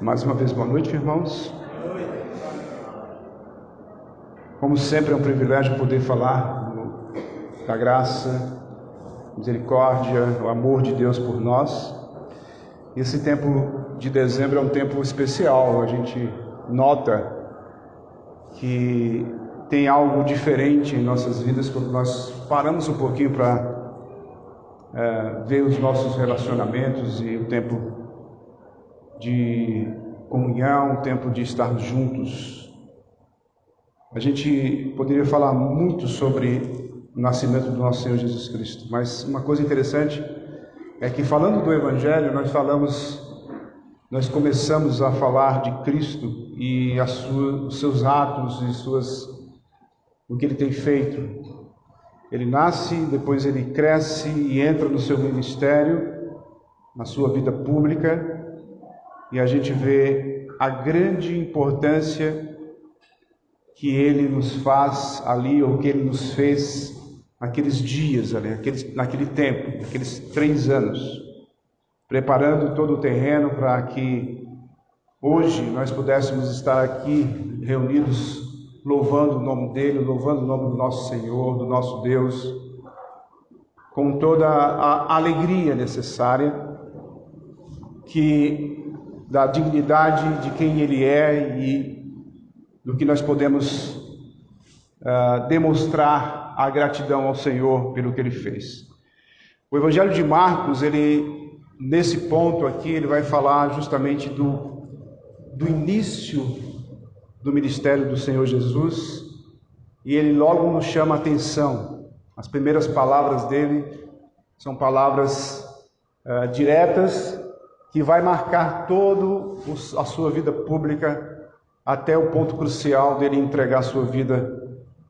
Mais uma vez, boa noite, irmãos. Como sempre, é um privilégio poder falar da graça, misericórdia, o amor de Deus por nós. Esse tempo de dezembro é um tempo especial. A gente nota que tem algo diferente em nossas vidas quando nós paramos um pouquinho para ver os nossos relacionamentos e o tempo de comunhão, o tempo de estarmos juntos. A gente poderia falar muito sobre o nascimento do nosso Senhor Jesus Cristo, mas uma coisa interessante é que, falando do Evangelho, nós começamos a falar de Cristo e os seus atos e o que Ele tem feito. Ele nasce, depois Ele cresce e entra no seu ministério, na sua vida pública, e a gente vê a grande importância que Ele nos faz ali, ou que Ele nos fez naqueles dias ali, naquele tempo, naqueles 3 anos, preparando todo o terreno para que hoje nós pudéssemos estar aqui reunidos, louvando o nome dEle, louvando o nome do nosso Senhor, do nosso Deus, com toda a alegria necessária, da dignidade de quem Ele é e do que nós podemos demonstrar a gratidão ao Senhor pelo que Ele fez. O Evangelho de Marcos, nesse ponto aqui, ele vai falar justamente do início do ministério do Senhor Jesus, e ele logo nos chama a atenção. As primeiras palavras dele são palavras diretas, que vai marcar toda a sua vida pública até o ponto crucial dele entregar a sua vida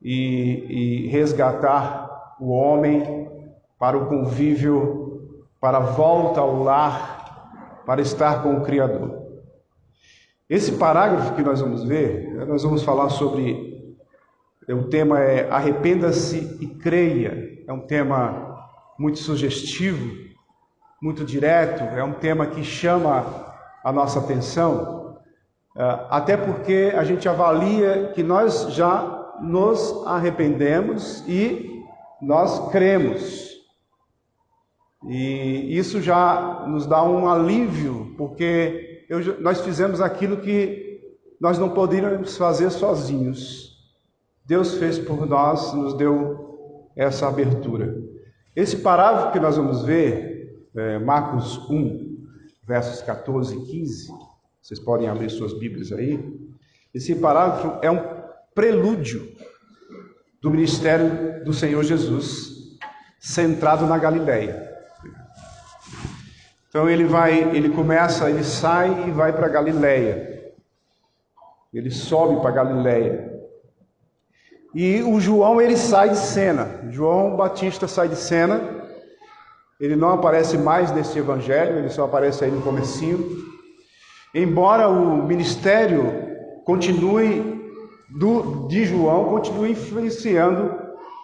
e resgatar o homem para o convívio, para a volta ao lar, para estar com o Criador. Esse parágrafo que nós vamos ver, nós vamos falar sobre, o tema é arrependa-se e creia. É um tema muito sugestivo, muito direto, é um tema que chama a nossa atenção, até porque a gente avalia que nós já nos arrependemos e nós cremos. E isso já nos dá um alívio, porque nós fizemos aquilo que nós não poderíamos fazer sozinhos. Deus fez por nós, nos deu essa abertura. Esse parágrafo que nós vamos ver, Marcos 1, versos 14 e 15, vocês podem abrir suas Bíblias aí. Esse parágrafo é um prelúdio do ministério do Senhor Jesus, centrado na Galileia. Então ele sai e vai para Galileia. Ele sobe para Galileia. E o João, ele sai de cena. João Batista sai de cena. Ele não aparece mais nesse evangelho, ele só aparece aí no comecinho. Embora o ministério de João continue influenciando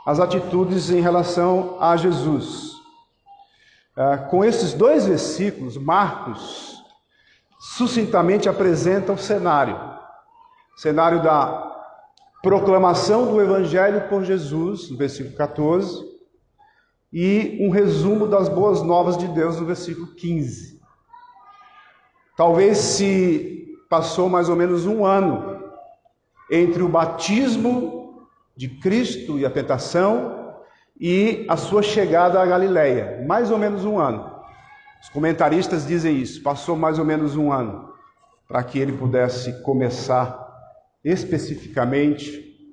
as atitudes em relação a Jesus. Com esses 2 versículos, Marcos sucintamente apresenta o cenário da proclamação do evangelho por Jesus, no versículo 14, e um resumo das boas novas de Deus no versículo 15. Talvez se passou mais ou menos 1 ano entre o batismo de Cristo e a tentação e a sua chegada à Galileia. Mais ou menos 1 ano. Os comentaristas dizem isso. Passou mais ou menos 1 ano para que ele pudesse começar especificamente,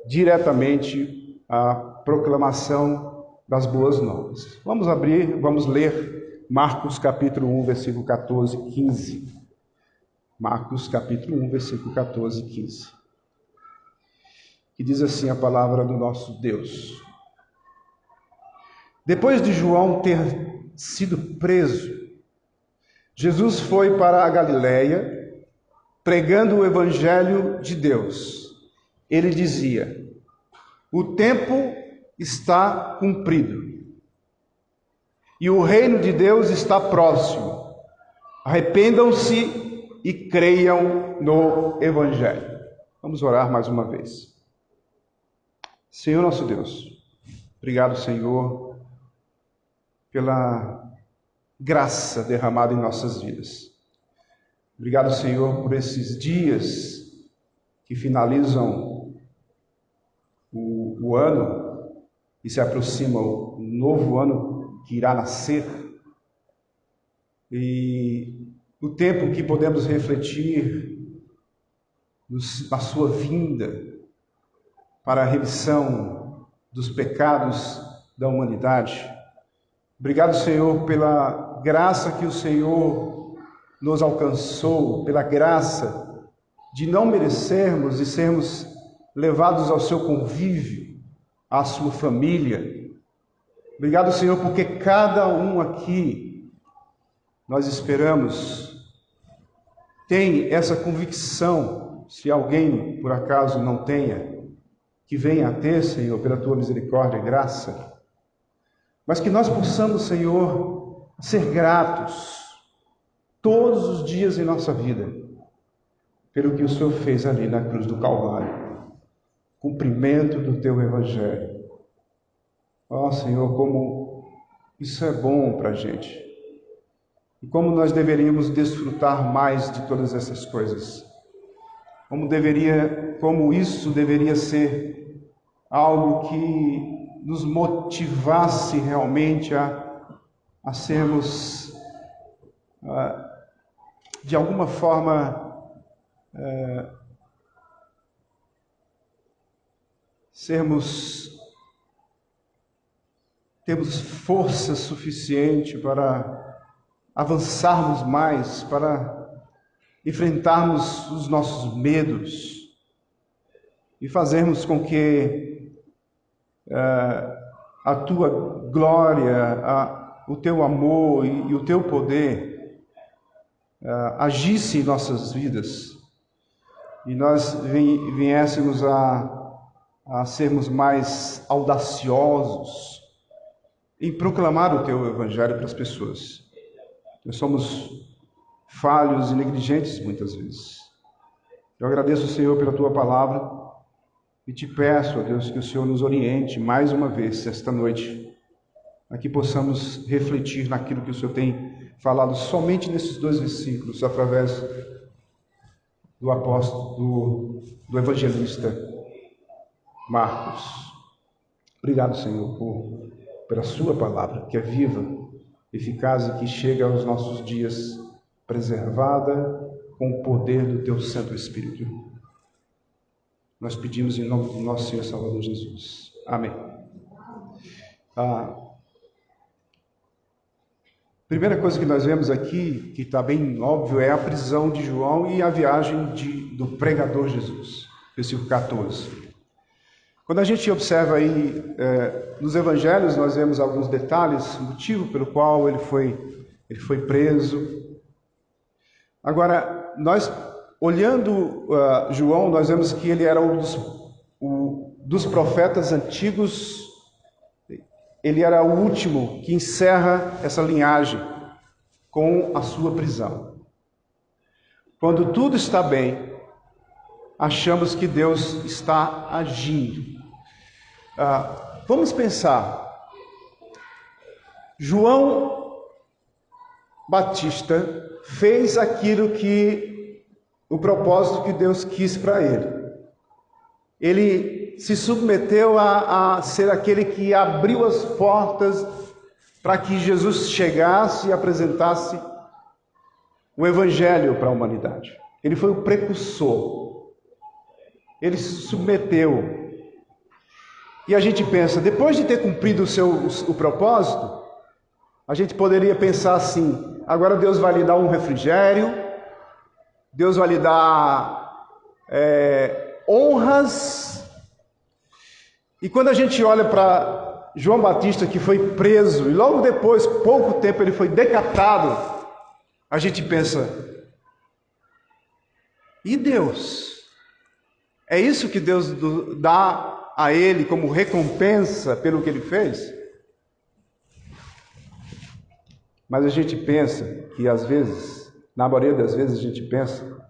diretamente, a proclamação das boas novas. Vamos ler Marcos capítulo 1, versículo 14 e 15. Marcos capítulo 1, versículo 14 e 15. Que diz assim a palavra do nosso Deus. Depois de João ter sido preso, Jesus foi para a Galileia, pregando o evangelho de Deus. Ele dizia: o tempo está cumprido e o reino de Deus está próximo. Arrependam-se e creiam no Evangelho. Vamos orar mais uma vez. Senhor nosso Deus, obrigado, Senhor, pela graça derramada em nossas vidas. Obrigado, Senhor, por esses dias que finalizam o ano e se aproxima o novo ano que irá nascer. E o tempo que podemos refletir na sua vinda para a remissão dos pecados da humanidade. Obrigado, Senhor, pela graça que o Senhor nos alcançou, pela graça de não merecermos e sermos levados ao seu convívio, à sua família. Obrigado, Senhor, porque cada um aqui, nós esperamos, tem essa convicção, se alguém por acaso não tenha, que venha a ter, Senhor, pela tua misericórdia e graça, mas que nós possamos, Senhor, ser gratos todos os dias em nossa vida pelo que o Senhor fez ali na cruz do Calvário, cumprimento do teu Evangelho. Ó Senhor, como isso é bom para a gente e como nós deveríamos desfrutar mais de todas essas coisas, como isso deveria ser algo que nos motivasse realmente a sermos, de alguma forma, temos força suficiente para avançarmos mais, para enfrentarmos os nossos medos e fazermos com que a tua glória, o teu amor e o teu poder agisse em nossas vidas e nós viéssemos a sermos mais audaciosos em proclamar o teu Evangelho para as pessoas. Nós somos falhos e negligentes muitas vezes. Eu agradeço, Senhor, pela tua palavra e te peço, ó Deus, que o Senhor nos oriente mais uma vez esta noite, a que possamos refletir naquilo que o Senhor tem falado somente nesses 2 versículos, através do apóstolo, do evangelista Marcos. Obrigado, Senhor, pela sua palavra, que é viva, eficaz e que chega aos nossos dias preservada com o poder do teu Santo Espírito. Nós pedimos em nome do nosso Senhor Salvador Jesus. Amém. A primeira coisa que nós vemos aqui, que está bem óbvio, é a prisão de João e a viagem do pregador Jesus. Versículo 14. Quando a gente observa aí nos evangelhos, nós vemos alguns detalhes, o motivo pelo qual ele foi preso. Agora, nós olhando João, nós vemos que ele era dos profetas antigos, ele era o último que encerra essa linhagem com a sua prisão. Quando tudo está bem, achamos que Deus está agindo. Vamos pensar. João Batista fez aquilo que o propósito que Deus quis para ele. Ele se submeteu a ser aquele que abriu as portas para que Jesus chegasse e apresentasse o Evangelho para a humanidade. Ele foi o precursor. Ele se submeteu. E a gente pensa, depois de ter cumprido o propósito, a gente poderia pensar assim: agora Deus vai lhe dar um refrigério, Deus vai lhe dar honras. E quando a gente olha para João Batista, que foi preso, e logo depois, pouco tempo, ele foi decapitado, a gente pensa: e Deus? É isso que Deus dá a ele como recompensa pelo que ele fez? Mas a gente pensa que às vezes Na maioria das vezes a gente pensa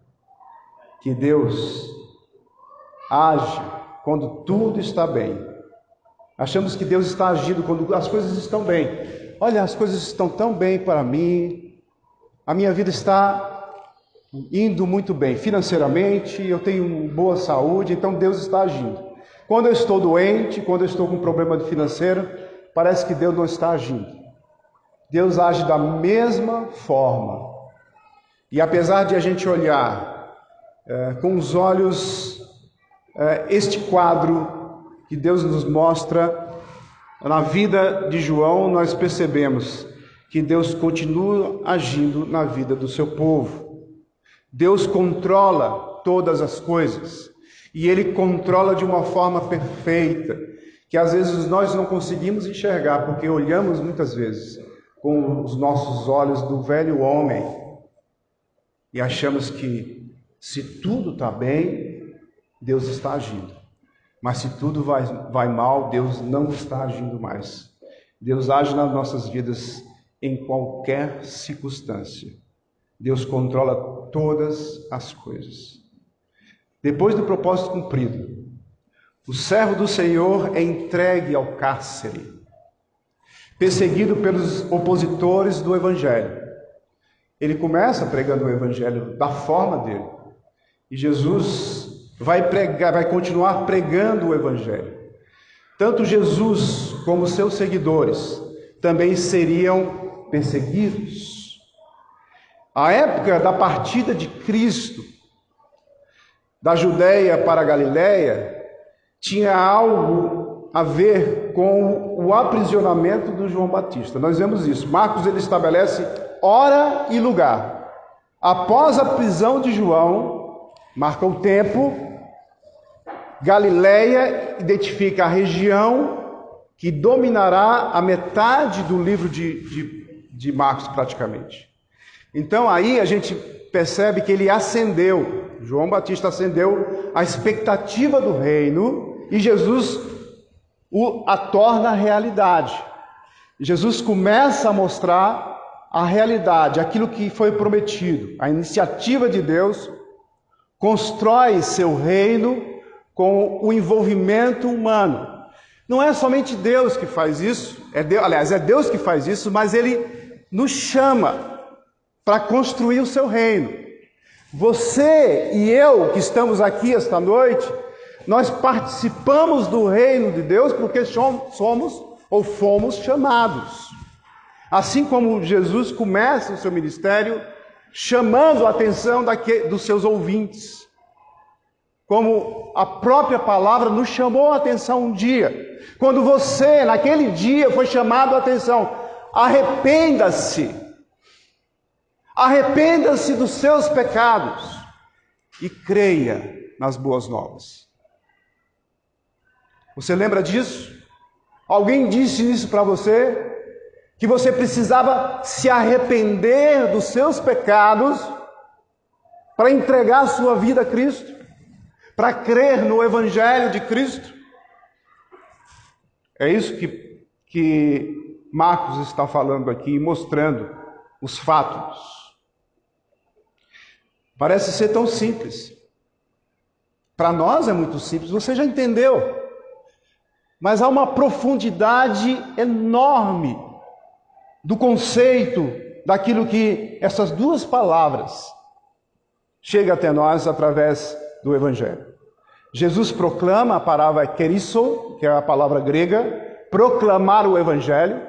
que Deus age quando tudo está bem. Achamos que Deus está agindo quando as coisas estão bem. Olha, as coisas estão tão bem para mim, a minha vida está indo muito bem financeiramente, eu tenho boa saúde, então Deus está agindo. Quando eu estou doente, quando eu estou com problema financeiro, parece que Deus não está agindo. Deus age da mesma forma. E apesar de a gente olhar com os olhos este quadro que Deus nos mostra na vida de João, nós percebemos que Deus continua agindo na vida do seu povo. Deus controla todas as coisas e Ele controla de uma forma perfeita, que às vezes nós não conseguimos enxergar, porque olhamos muitas vezes com os nossos olhos do velho homem e achamos que se tudo está bem, Deus está agindo. Mas se tudo vai mal, Deus não está agindo mais. Deus age nas nossas vidas em qualquer circunstância. Deus controla todas as coisas. Depois do propósito cumprido, o servo do Senhor é entregue ao cárcere, perseguido pelos opositores do Evangelho. Ele começa pregando o Evangelho da forma dele. E Jesus vai continuar pregando o Evangelho. Tanto Jesus como seus seguidores também seriam perseguidos. A época da partida de Cristo da Judéia para a Galiléia tinha algo a ver com o aprisionamento do João Batista. Nós vemos isso. Marcos ele estabelece hora e lugar. Após a prisão de João, marca o tempo. Galiléia identifica a região que dominará a metade do livro de Marcos praticamente. Então aí a gente percebe que ele ascendeu, João Batista ascendeu a expectativa do reino e Jesus a torna realidade. Jesus começa a mostrar a realidade, aquilo que foi prometido. A iniciativa de Deus constrói seu reino com o envolvimento humano. Não é somente Deus que faz isso, é Deus que faz isso, mas Ele nos chama para construir o seu reino. Você e eu que estamos aqui esta noite, nós participamos do reino de Deus porque somos ou fomos chamados. Assim como Jesus começa o seu ministério chamando a atenção dos seus ouvintes. Como a própria palavra nos chamou a atenção um dia. Quando você, naquele dia, foi chamado a atenção, arrependa-se. Arrependa-se dos seus pecados e creia nas boas novas. Você lembra disso? Alguém disse isso para você? Que você precisava se arrepender dos seus pecados para entregar a sua vida a Cristo? Para crer no Evangelho de Cristo? É isso que Marcos está falando aqui, mostrando os fatos. Parece ser tão simples. Para nós é muito simples, você já entendeu. Mas há uma profundidade enorme do conceito daquilo que essas duas palavras chegam até nós através do Evangelho. Jesus proclama a palavra kerisso, que é a palavra grega, proclamar o Evangelho,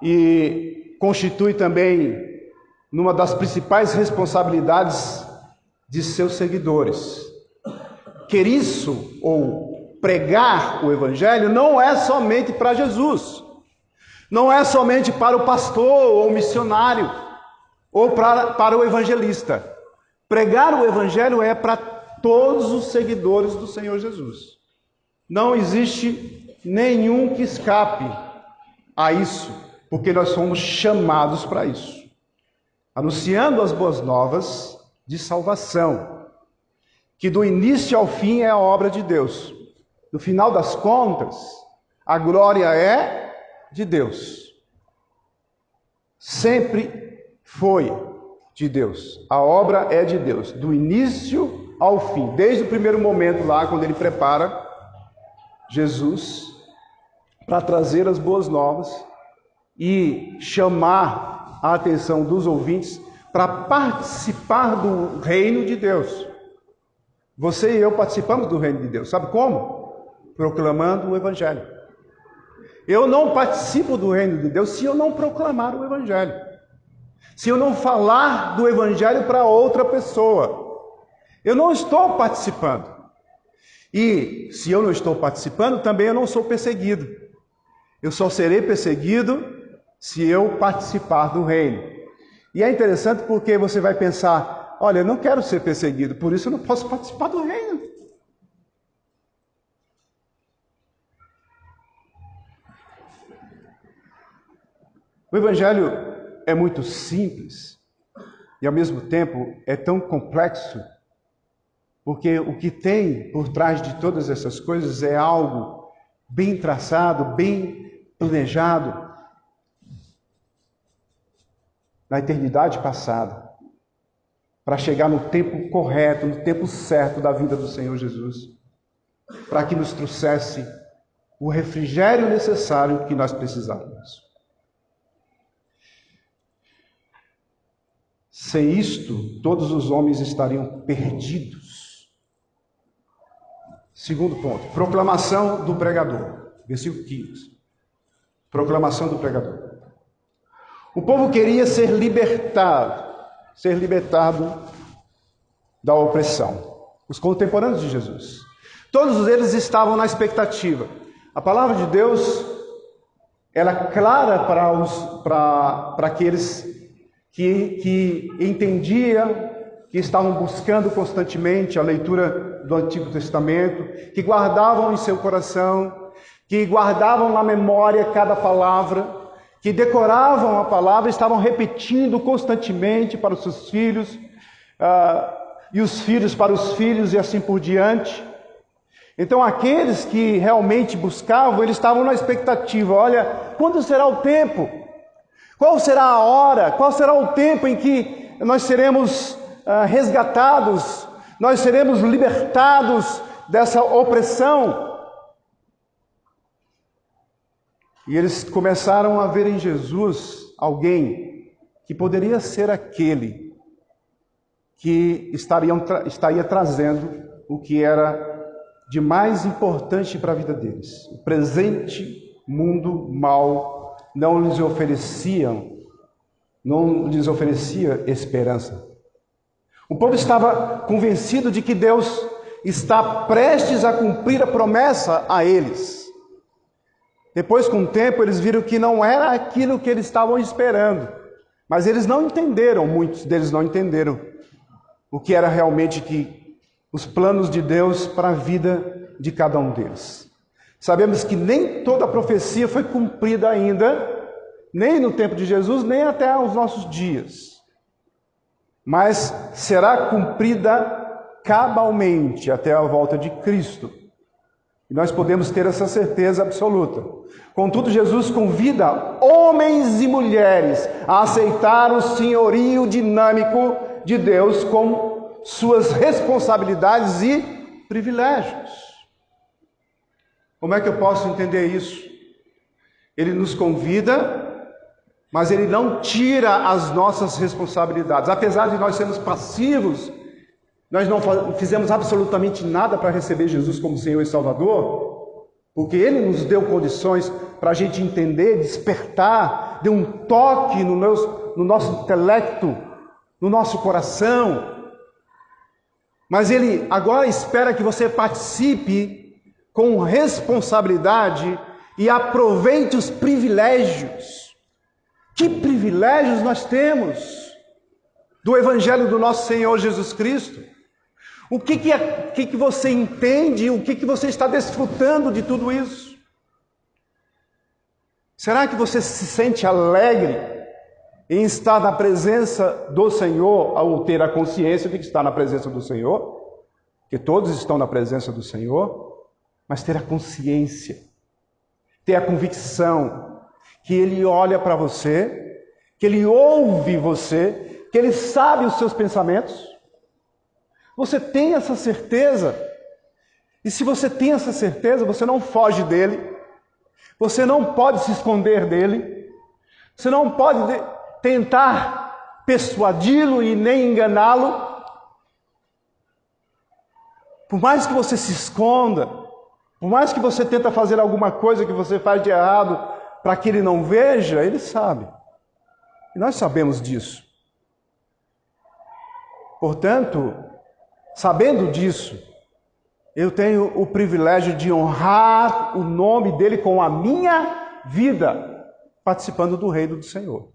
e constitui também numa das principais responsabilidades de seus seguidores. Kerisso, ou pregar o Evangelho, não é somente para Jesus, não é somente para o pastor ou o missionário, ou para o evangelista. Pregar o Evangelho é para todos os seguidores do Senhor Jesus. Não existe nenhum que escape a isso, porque nós somos chamados para isso. Anunciando as boas novas de salvação, que do início ao fim é a obra de Deus. No final das contas, a glória é de Deus. Sempre foi, de Deus. A obra é de Deus, do início ao fim. Desde o primeiro momento lá, quando ele prepara Jesus para trazer as boas novas e chamar a atenção dos ouvintes para participar do reino de Deus. Você e eu participamos do reino de Deus. Sabe como? Proclamando o Evangelho. Eu não participo do reino de Deus se eu não proclamar o Evangelho. Se eu não falar do Evangelho para outra pessoa. Eu não estou participando. E se eu não estou participando, também eu não sou perseguido. Eu só serei perseguido se eu participar do reino. E é interessante porque você vai pensar, olha, eu não quero ser perseguido, por isso eu não posso participar do reino. O Evangelho é muito simples e ao mesmo tempo é tão complexo, porque o que tem por trás de todas essas coisas é algo bem traçado, bem planejado na eternidade passada, para chegar no tempo correto, no tempo certo da vida do Senhor Jesus, para que nos trouxesse o refrigério necessário que nós precisávamos. Sem isto, todos os homens estariam perdidos. Segundo ponto, proclamação do pregador. Versículo 15. Proclamação do pregador. O povo queria ser libertado da opressão. Os contemporâneos de Jesus. Todos eles estavam na expectativa. A palavra de Deus, ela é clara para aqueles que entendiam, que estavam buscando constantemente a leitura do Antigo Testamento, que guardavam em seu coração, que guardavam na memória cada palavra, que decoravam a palavra, estavam repetindo constantemente para os seus filhos, e os filhos para os filhos e assim por diante. Então aqueles que realmente buscavam, eles estavam na expectativa, olha, quando será o tempo? Qual será a hora? Qual será o tempo em que nós seremos resgatados, nós seremos libertados dessa opressão? E eles começaram a ver em Jesus alguém que poderia ser aquele que estaria trazendo o que era de mais importante para a vida deles. O presente mundo mau não lhes oferecia esperança. O povo estava convencido de que Deus está prestes a cumprir a promessa a eles. Depois, com o tempo, eles viram que não era aquilo que eles estavam esperando. Mas eles não entenderam, muitos deles não entenderam o que era realmente os planos de Deus para a vida de cada um deles. Sabemos que nem toda a profecia foi cumprida ainda, nem no tempo de Jesus, nem até os nossos dias. Mas será cumprida cabalmente até a volta de Cristo. E nós podemos ter essa certeza absoluta. Contudo, Jesus convida homens e mulheres a aceitar o senhorio dinâmico de Deus com suas responsabilidades e privilégios. Como é que eu posso entender isso? Ele nos convida, mas ele não tira as nossas responsabilidades. Apesar de nós sermos passivos, nós não fizemos absolutamente nada para receber Jesus como Senhor e Salvador, porque Ele nos deu condições para a gente entender, despertar, deu um toque no nosso intelecto, no nosso coração. Mas Ele agora espera que você participe com responsabilidade e aproveite os privilégios. Que privilégios nós temos do Evangelho do nosso Senhor Jesus Cristo? O que você entende? O que você está desfrutando de tudo isso? Será que você se sente alegre em estar na presença do Senhor, ao ter a consciência de que está na presença do Senhor? Que todos estão na presença do Senhor, mas ter a consciência, ter a convicção que Ele olha para você, que Ele ouve você, que Ele sabe os seus pensamentos? Você tem essa certeza? E se você tem essa certeza, você não foge dele, você não pode se esconder dele, você não pode tentar persuadi-lo e nem enganá-lo. Por mais que você se esconda, por mais que você tenta fazer alguma coisa que você faz de errado para que ele não veja, ele sabe. E nós sabemos disso. Portanto, sabendo disso, eu tenho o privilégio de honrar o nome dele com a minha vida, participando do reino do Senhor.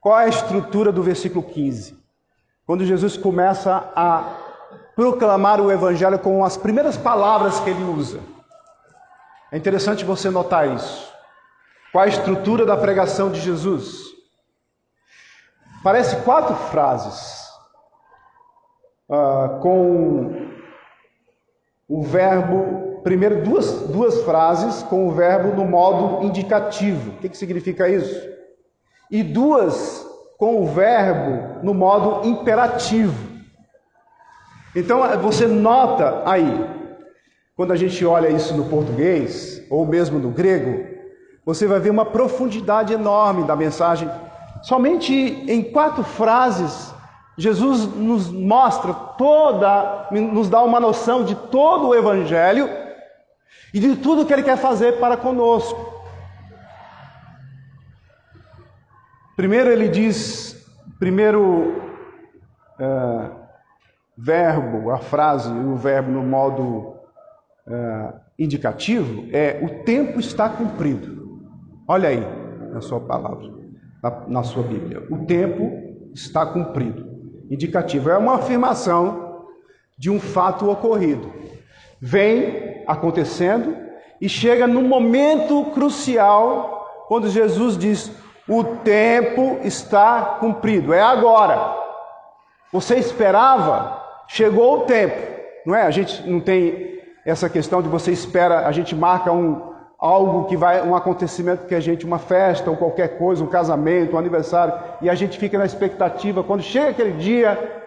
Qual é a estrutura do versículo 15? Quando Jesus começa a proclamar o Evangelho com as primeiras palavras que ele usa. É interessante você notar isso. Qual a estrutura da pregação de Jesus? Parece 4 frases com o verbo, primeiro duas frases com o verbo no modo indicativo. O que significa isso? E 2 com o verbo no modo imperativo. Então você nota aí, quando a gente olha isso no português, ou mesmo no grego, você vai ver uma profundidade enorme da mensagem. Somente em 4 frases, Jesus nos mostra nos dá uma noção de todo o Evangelho e de tudo que Ele quer fazer para conosco. Primeiro ele diz, verbo, a frase, o verbo no modo indicativo é: o tempo está cumprido. Olha aí na sua palavra, na sua Bíblia. O tempo está cumprido. Indicativo é uma afirmação de um fato ocorrido. Vem acontecendo e chega no momento crucial, quando Jesus diz: o tempo está cumprido, é agora. Você esperava, chegou o tempo, não é? A gente não tem essa questão de você espera, a gente marca algo que vai, um acontecimento que a gente, uma festa ou qualquer coisa, um casamento, um aniversário, e a gente fica na expectativa. Quando chega aquele dia,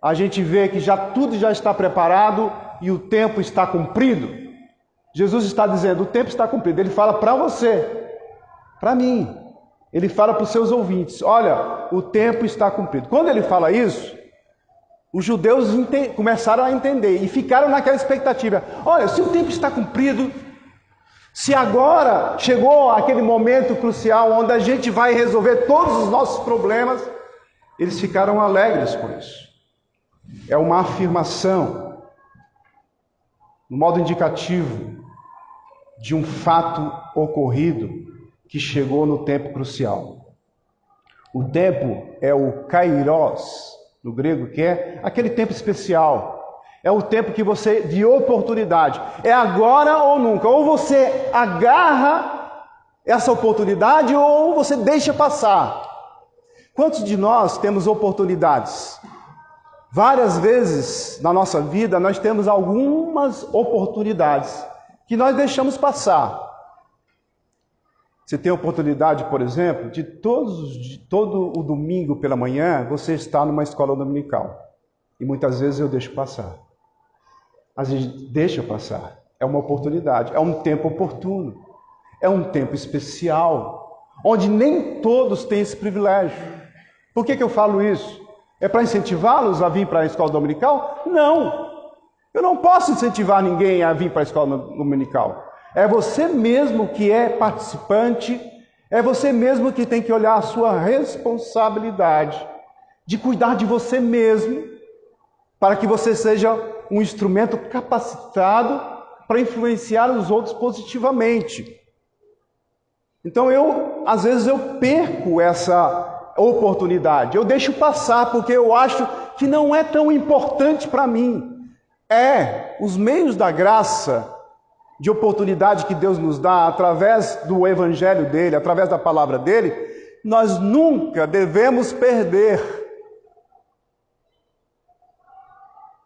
a gente vê que tudo já está preparado e o tempo está cumprido. Jesus está dizendo: o tempo está cumprido. Ele fala para você, para mim. Ele fala para os seus ouvintes: olha, o tempo está cumprido. Quando ele fala isso, os judeus começaram a entender e ficaram naquela expectativa. Olha, se o tempo está cumprido, se agora chegou aquele momento crucial onde a gente vai resolver todos os nossos problemas, eles ficaram alegres com isso. É uma afirmação, no modo indicativo, de um fato ocorrido que chegou no tempo crucial. O tempo é o kairos, no grego, que é aquele tempo especial. É o tempo que você, de oportunidade. É agora ou nunca. Ou você agarra essa oportunidade ou você deixa passar. Quantos de nós temos oportunidades? Várias vezes na nossa vida nós temos algumas oportunidades que nós deixamos passar. Você tem a oportunidade, por exemplo, de todo o domingo pela manhã você estar numa escola dominical. E muitas vezes eu deixo passar. Às vezes deixa passar. É uma oportunidade, é um tempo oportuno. É um tempo especial, onde nem todos têm esse privilégio. Por que eu falo isso? É para incentivá-los a vir para a escola dominical? Não! Eu não posso incentivar ninguém a vir para a escola dominical. É você mesmo que é participante, é você mesmo que tem que olhar a sua responsabilidade de cuidar de você mesmo, para que você seja um instrumento capacitado para influenciar os outros positivamente. Então às vezes eu perco essa oportunidade, eu deixo passar porque eu acho que não é tão importante para mim. Os meios da graça, de oportunidade que Deus nos dá através do Evangelho dele, através da palavra dele, nós nunca devemos perder.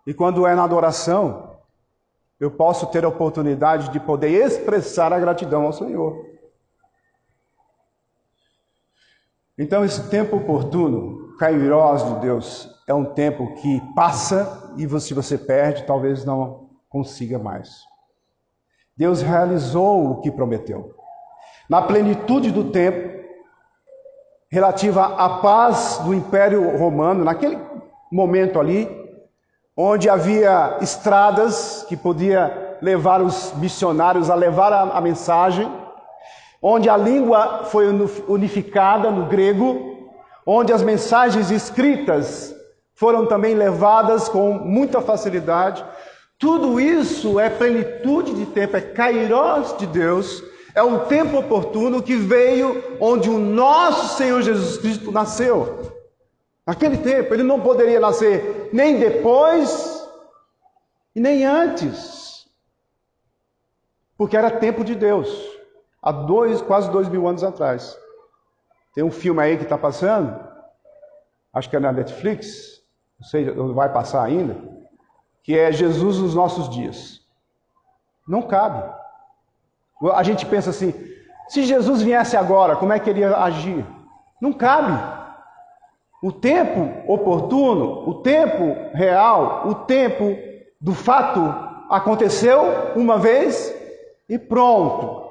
E quando é na adoração, eu posso ter a oportunidade de poder expressar a gratidão ao Senhor. Então, esse tempo oportuno, Kairos de Deus, é um tempo que passa e se você perde, talvez não consiga mais. Deus realizou o que prometeu. Na plenitude do tempo, relativa à paz do Império Romano, naquele momento ali, onde havia estradas que podia levar os missionários a levar a mensagem, onde a língua foi unificada no grego, onde as mensagens escritas foram também levadas com muita facilidade. Tudo isso é plenitude de tempo, é Kairos de Deus, é o tempo oportuno que veio onde o nosso Senhor Jesus Cristo nasceu. Naquele tempo, ele não poderia nascer nem depois e nem antes, porque era tempo de Deus, há quase 2000 anos atrás. Tem um filme aí que está passando, acho que é na Netflix, não sei, vai passar ainda, que é Jesus nos nossos dias. Não cabe. A gente pensa assim, se Jesus viesse agora, como é que ele ia agir? Não cabe. O tempo oportuno, o tempo real, o tempo do fato aconteceu uma vez e pronto.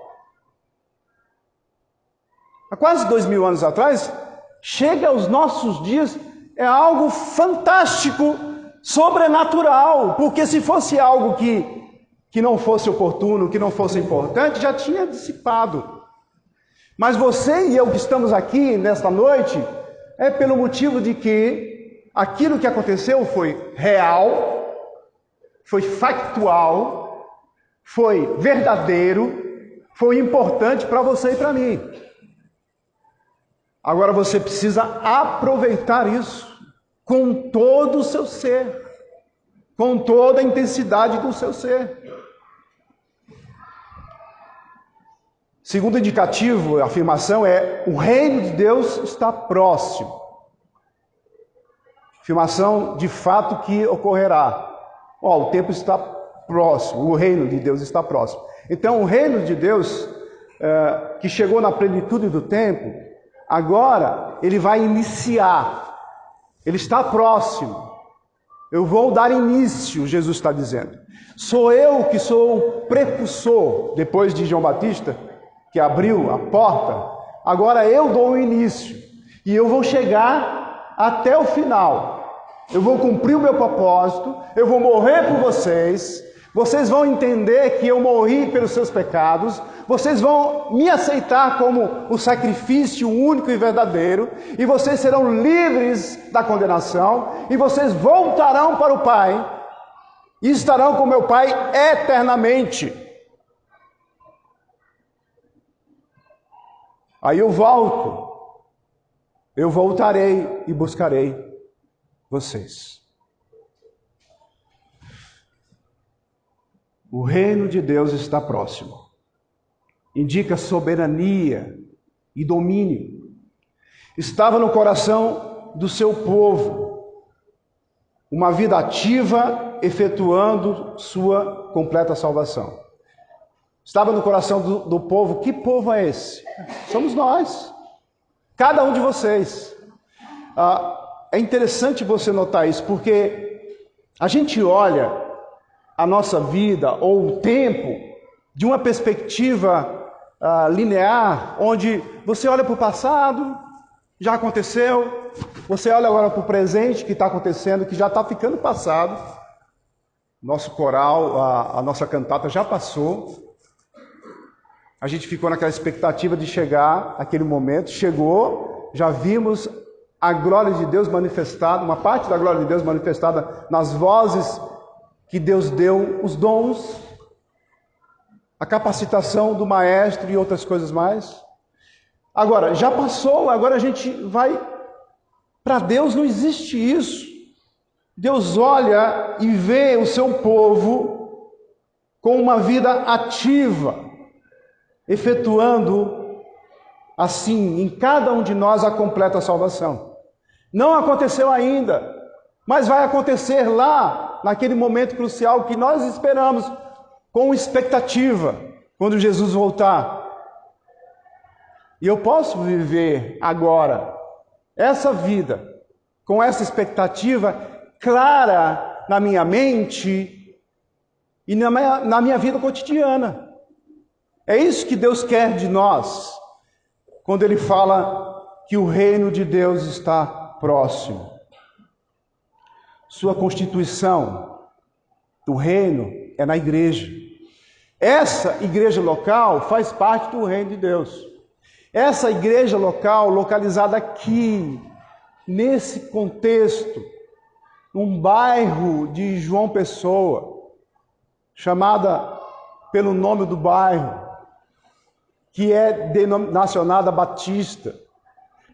Há quase 2000 anos atrás, chega aos nossos dias, é algo fantástico, sobrenatural, porque se fosse algo que não fosse oportuno, que não fosse importante, já tinha dissipado. Mas você e eu que estamos aqui nesta noite, é pelo motivo de que aquilo que aconteceu foi real, foi factual, foi verdadeiro, foi importante para você e para mim. Agora você precisa aproveitar isso com todo o seu ser, com toda a intensidade do seu ser. Segundo indicativo, a afirmação é: o reino de Deus está próximo. Afirmação de fato que ocorrerá. O tempo está próximo, o reino de Deus está próximo. Então, o reino de Deus, que chegou na plenitude do tempo, agora ele vai iniciar. Ele está próximo. Eu vou dar início, Jesus está dizendo. Sou eu que sou o precursor, depois de João Batista, que abriu a porta, agora eu dou o início, e eu vou chegar até o final, eu vou cumprir o meu propósito, eu vou morrer por vocês, vocês vão entender que eu morri pelos seus pecados, vocês vão me aceitar como o sacrifício único e verdadeiro, e vocês serão livres da condenação, e vocês voltarão para o Pai, e estarão com meu Pai eternamente. Aí eu voltarei e buscarei vocês. O reino de Deus está próximo. Indica soberania e domínio. Estava no coração do seu povo, uma vida ativa, efetuando sua completa salvação. Estava no coração do povo. Que povo é esse? Somos nós. Cada um de vocês. É interessante você notar isso, porque a gente olha a nossa vida ou o tempo de uma perspectiva linear, onde você olha para o passado, já aconteceu, você olha agora para o presente que está acontecendo, que já está ficando passado. Nosso coral, a nossa cantata já passou. A gente ficou naquela expectativa de chegar aquele momento, chegou, já vimos a glória de Deus manifestada, uma parte da glória de Deus manifestada nas vozes que Deus deu, os dons, a capacitação do maestro e outras coisas mais. Agora, já passou, agora a gente vai... Para Deus não existe isso. Deus olha e vê o seu povo com uma vida ativa, efetuando assim em cada um de nós a completa salvação. Não aconteceu ainda, mas vai acontecer lá, naquele momento crucial que nós esperamos com expectativa, quando Jesus voltar. E eu posso viver agora essa vida com essa expectativa clara na minha mente e na minha vida cotidiana. É isso que Deus quer de nós, quando Ele fala que o reino de Deus está próximo. Sua constituição do reino é na igreja. Essa igreja local faz parte do reino de Deus. Essa igreja local, localizada aqui, nesse contexto, num bairro de João Pessoa, chamada pelo nome do bairro, que é denominacionada Batista,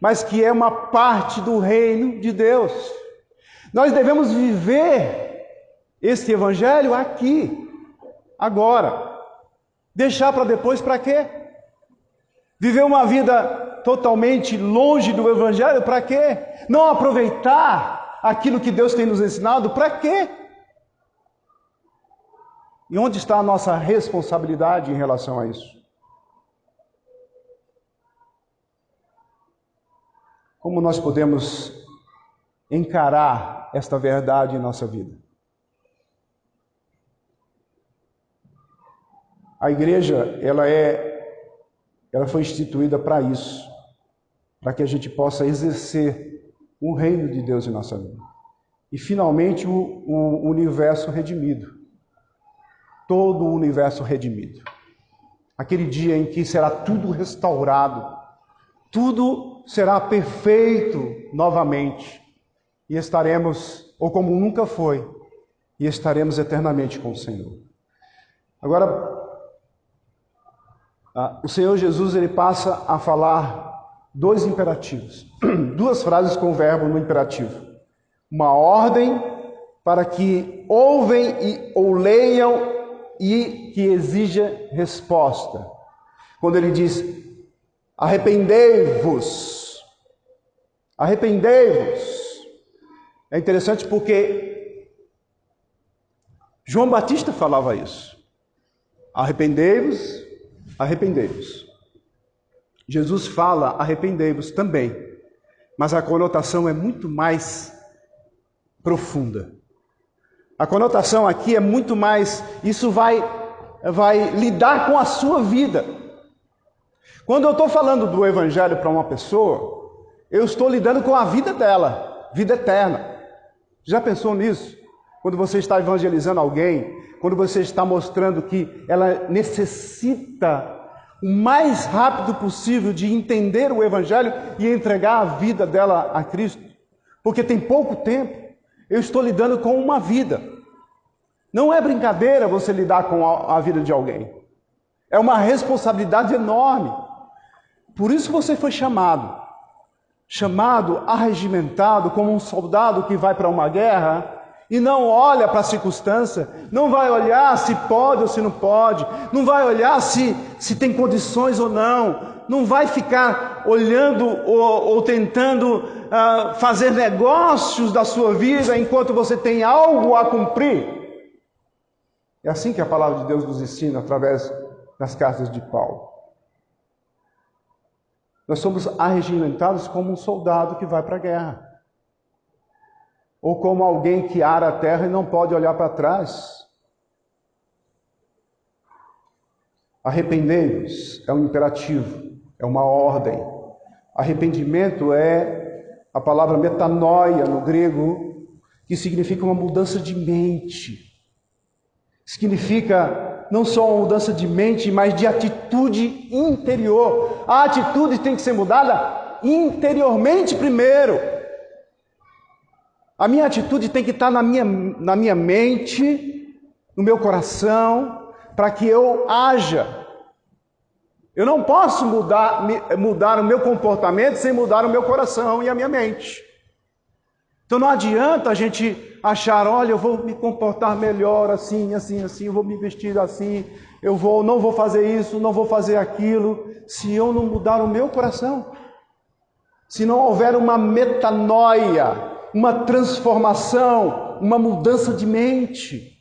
mas que é uma parte do reino de Deus. Nós devemos viver este evangelho aqui, agora. Deixar para depois para quê? Viver uma vida totalmente longe do evangelho para quê? Não aproveitar aquilo que Deus tem nos ensinado para quê? E onde está a nossa responsabilidade em relação a isso? Como nós podemos encarar esta verdade em nossa vida? A igreja, ela foi instituída para isso, para que a gente possa exercer o reino de Deus em nossa vida. E finalmente o universo redimido. Todo o universo redimido. Aquele dia em que será tudo restaurado, tudo será perfeito novamente, e estaremos, ou como nunca foi, e estaremos eternamente com o Senhor. Agora, o Senhor Jesus, ele passa a falar dois imperativos, duas frases com verbo no imperativo. Uma ordem para que ouvem ou leiam e que exija resposta. Quando ele diz, arrependei-vos. Arrependei-vos. É interessante porque João Batista falava isso. Arrependei-vos, arrependei-vos. Jesus fala arrependei-vos também, mas a conotação é muito mais profunda. A conotação aqui é muito mais, isso vai lidar com a sua vida. Quando eu estou falando do evangelho para uma pessoa, eu estou lidando com a vida dela, vida eterna. Já pensou nisso? Quando você está evangelizando alguém, quando você está mostrando que ela necessita o mais rápido possível de entender o evangelho e entregar a vida dela a Cristo, porque tem pouco tempo, eu estou lidando com uma vida. Não é brincadeira você lidar com a vida de alguém. É uma responsabilidade enorme. Por isso você foi chamado, arregimentado como um soldado que vai para uma guerra e não olha para a circunstância, não vai olhar se pode ou se não pode, não vai olhar se tem condições ou não vai ficar olhando ou tentando fazer negócios da sua vida enquanto você tem algo a cumprir. É assim que a palavra de Deus nos ensina através das cartas de Paulo. Nós somos arregimentados como um soldado que vai para a guerra. Ou como alguém que ara a terra e não pode olhar para trás. Arrependei-vos é um imperativo, é uma ordem. Arrependimento é a palavra metanoia no grego, que significa uma mudança de mente. Significa não só uma mudança de mente, mas de atitude interior. A atitude tem que ser mudada interiormente primeiro. A minha atitude tem que estar na minha mente, no meu coração, para que eu haja. Eu não posso mudar o meu comportamento sem mudar o meu coração e a minha mente. Então não adianta a gente achar, olha, eu vou me comportar melhor assim, eu vou me vestir assim, não vou fazer isso, não vou fazer aquilo, se eu não mudar o meu coração. Se não houver uma metanoia, uma transformação, uma mudança de mente.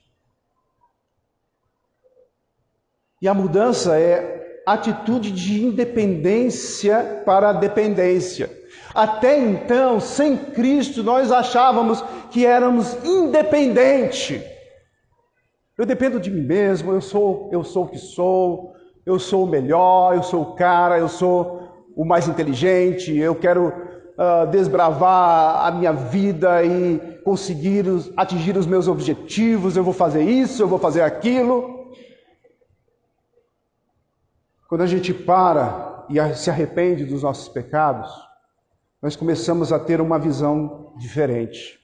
E a mudança é atitude de independência para a dependência. Até então, sem Cristo, nós achávamos que éramos independentes. Eu dependo de mim mesmo, eu sou o que sou, eu sou o melhor, eu sou o cara, eu sou o mais inteligente, eu quero desbravar a minha vida e conseguir atingir os meus objetivos, eu vou fazer isso, eu vou fazer aquilo. Quando a gente para e se arrepende dos nossos pecados, nós começamos a ter uma visão diferente.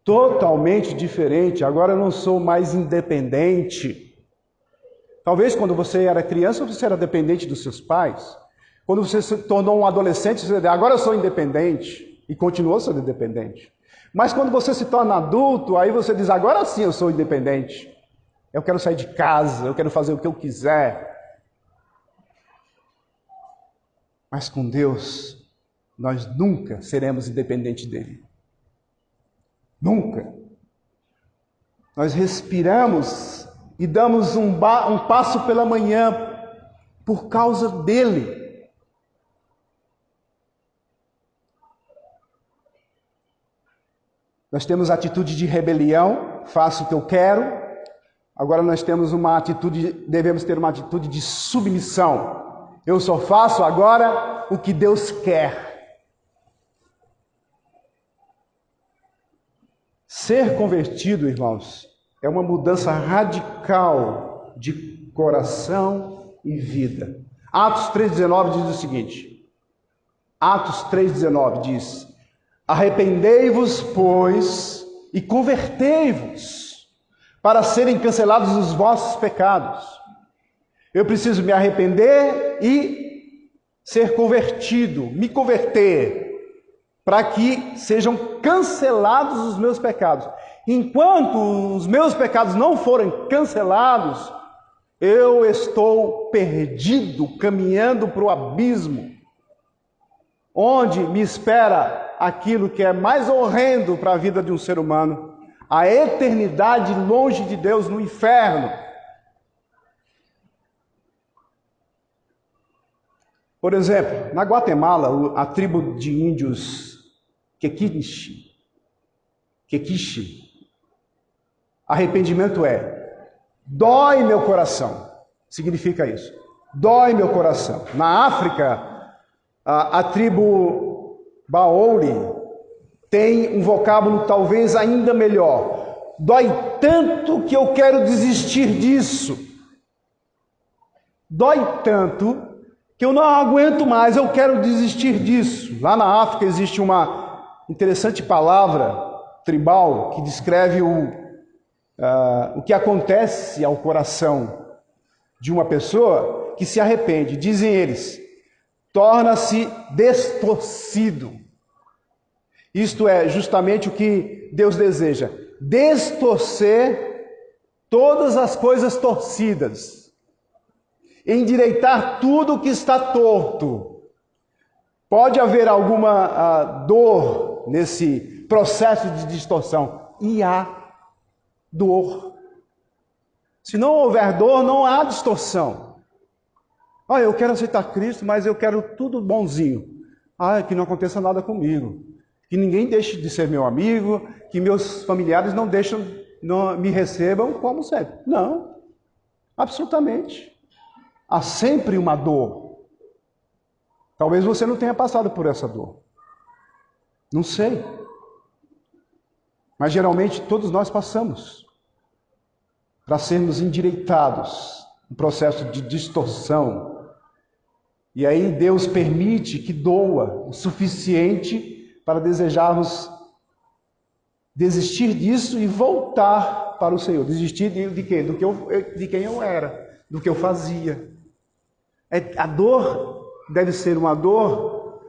Totalmente diferente. Agora eu não sou mais independente. Talvez quando você era criança, você era dependente dos seus pais. Quando você se tornou um adolescente, você diz, agora eu sou independente. E continuou sendo independente. Mas quando você se torna adulto, aí você diz, agora sim eu sou independente. Eu quero sair de casa, eu quero fazer o que eu quiser. Mas com Deus, nós nunca seremos independentes dele. Nunca. Nós respiramos e damos um passo pela manhã por causa dele. Nós temos atitude de rebelião, faço o que eu quero. Agora nós temos devemos ter uma atitude de submissão. Eu só faço agora o que Deus quer. Ser convertido, irmãos, é uma mudança radical de coração e vida. Atos 3,19 diz o seguinte. Atos 3,19 diz: arrependei-vos, pois, e convertei-vos, para serem cancelados os vossos pecados. Eu preciso me arrepender e ser convertido, me converter, para que sejam cancelados os meus pecados. Enquanto os meus pecados não forem cancelados, eu estou perdido, caminhando para o abismo, onde me espera aquilo que é mais horrendo para a vida de um ser humano, a eternidade longe de Deus no inferno. Por exemplo, na Guatemala, a tribo de índios Quequiche, arrependimento dói meu coração, significa isso, dói meu coração. Na África, a tribo Baouri tem um vocábulo talvez ainda melhor, dói tanto que eu quero desistir disso, dói tanto que eu não aguento mais, eu quero desistir disso. Lá na África existe uma interessante palavra tribal que descreve o que acontece ao coração de uma pessoa que se arrepende. Dizem eles, torna-se destorcido. Isto é justamente o que Deus deseja, destorcer todas as coisas torcidas, endireitar tudo o que está torto. Pode haver alguma dor nesse processo de distorção, e há dor. Se não houver dor, não há distorção. Eu quero aceitar Cristo, mas eu quero tudo bonzinho. Que não aconteça nada comigo. Que ninguém deixe de ser meu amigo, que meus familiares não me recebam como sempre. Não, absolutamente. Há sempre uma dor. Talvez você não tenha passado por essa dor. Não sei. Mas geralmente todos nós passamos para sermos endireitados, um processo de distorção. E aí Deus permite que doa o suficiente para desejarmos desistir disso e voltar para o Senhor. Desistir de quê? De quem eu era, do que eu fazia. A dor deve ser uma dor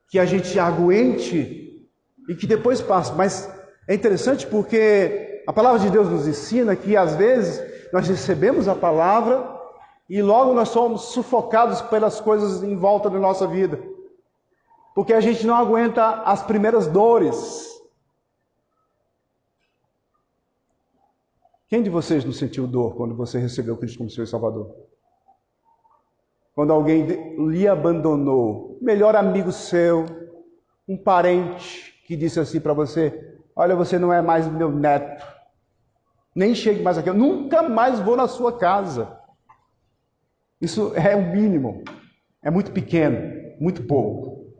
que a gente aguente e que depois passe. Mas é interessante porque a palavra de Deus nos ensina que às vezes nós recebemos a palavra e logo nós somos sufocados pelas coisas em volta da nossa vida. Porque a gente não aguenta as primeiras dores. Quem de vocês não sentiu dor quando você recebeu Cristo como seu Salvador? quando alguém lhe abandonou, melhor amigo seu, um parente que disse assim para você: olha, você não é mais meu neto, nem chegue mais aqui, eu nunca mais vou na sua casa. Isso é o mínimo, é muito pequeno, muito pouco.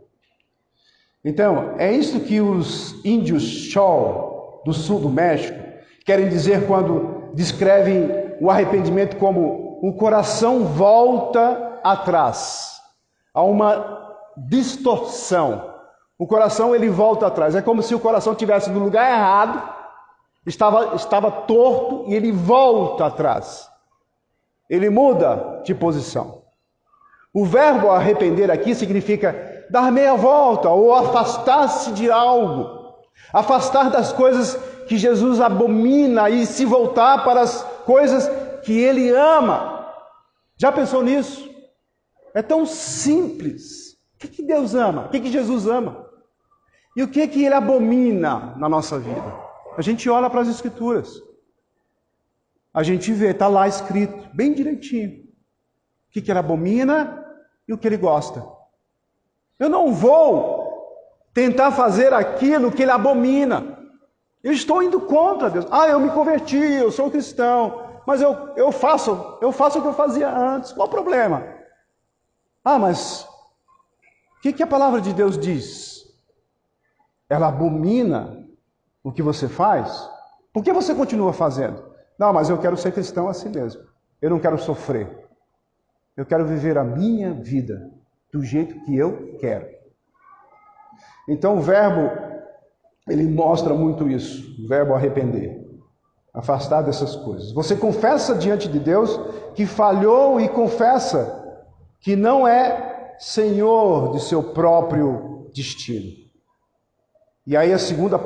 Então, é isso que os índios Shaw do sul do México querem dizer quando descrevem o arrependimento como o coração volta atrás. Há uma distorção. O coração ele volta atrás. É como se o coração estivesse no lugar errado, estava torto e ele volta atrás. Ele muda de posição. O verbo arrepender aqui significa dar meia volta ou afastar-se de algo. Afastar das coisas que Jesus abomina e se voltar para as coisas que ele ama. Já pensou nisso? É tão simples. O que Deus ama? O que Jesus ama? E o que ele abomina na nossa vida? A gente olha para as Escrituras. A gente vê, está lá escrito, bem direitinho. O que ele abomina e o que ele gosta. Eu não vou tentar fazer aquilo que ele abomina. Eu estou indo contra Deus. Eu me converti, eu sou cristão, mas eu faço o que eu fazia antes. Qual o problema? Mas o que a palavra de Deus diz? Ela abomina o que você faz? Por que você continua fazendo? Não, mas eu quero ser cristão assim mesmo. Eu não quero sofrer. Eu quero viver a minha vida do jeito que eu quero. Então o verbo, ele mostra muito isso. O verbo arrepender. Afastar dessas coisas. Você confessa diante de Deus que falhou e confessa que não é senhor de seu próprio destino. E aí a segunda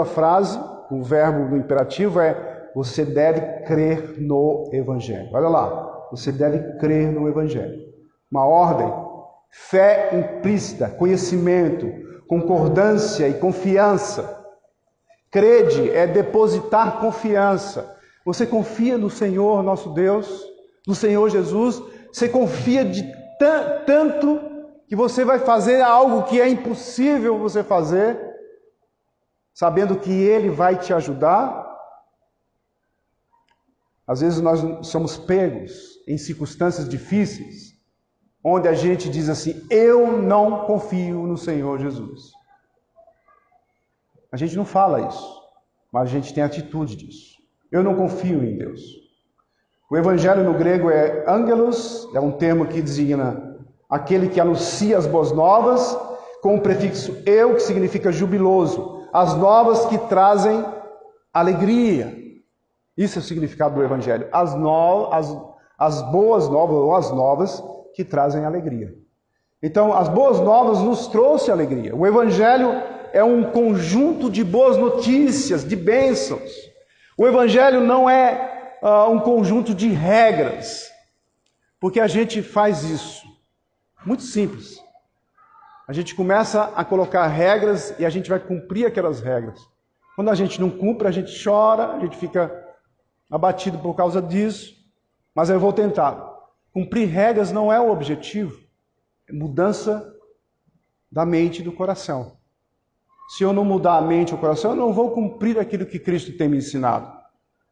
frase, o verbo do imperativo é: você deve crer no Evangelho. Olha lá, você deve crer no Evangelho. Uma ordem, fé implícita, conhecimento, concordância e confiança. Crede é depositar confiança. Você confia no Senhor nosso Deus, no Senhor Jesus, você confia de tanto que você vai fazer algo que é impossível você fazer, sabendo que Ele vai te ajudar. Às vezes nós somos pegos em circunstâncias difíceis, onde a gente diz assim: eu não confio no Senhor Jesus. A gente não fala isso, mas a gente tem atitude disso. Eu não confio em Deus. O evangelho no grego é angelos, é um termo que designa aquele que anuncia as boas novas, com o prefixo eu, que significa jubiloso. As novas que trazem alegria. Isso é o significado do evangelho. As boas novas, ou as novas que trazem alegria. Então, as boas novas nos trouxe alegria. O evangelho é um conjunto de boas notícias, de bênçãos. O evangelho não é um conjunto de regras, porque a gente faz isso. Muito simples. A gente começa a colocar regras e a gente vai cumprir aquelas regras. Quando a gente não cumpre, a gente chora, a gente fica abatido por causa disso, mas eu vou tentar. Cumprir regras não é o objetivo, é mudança da mente e do coração. Se eu não mudar a mente e o coração, eu não vou cumprir aquilo que Cristo tem me ensinado,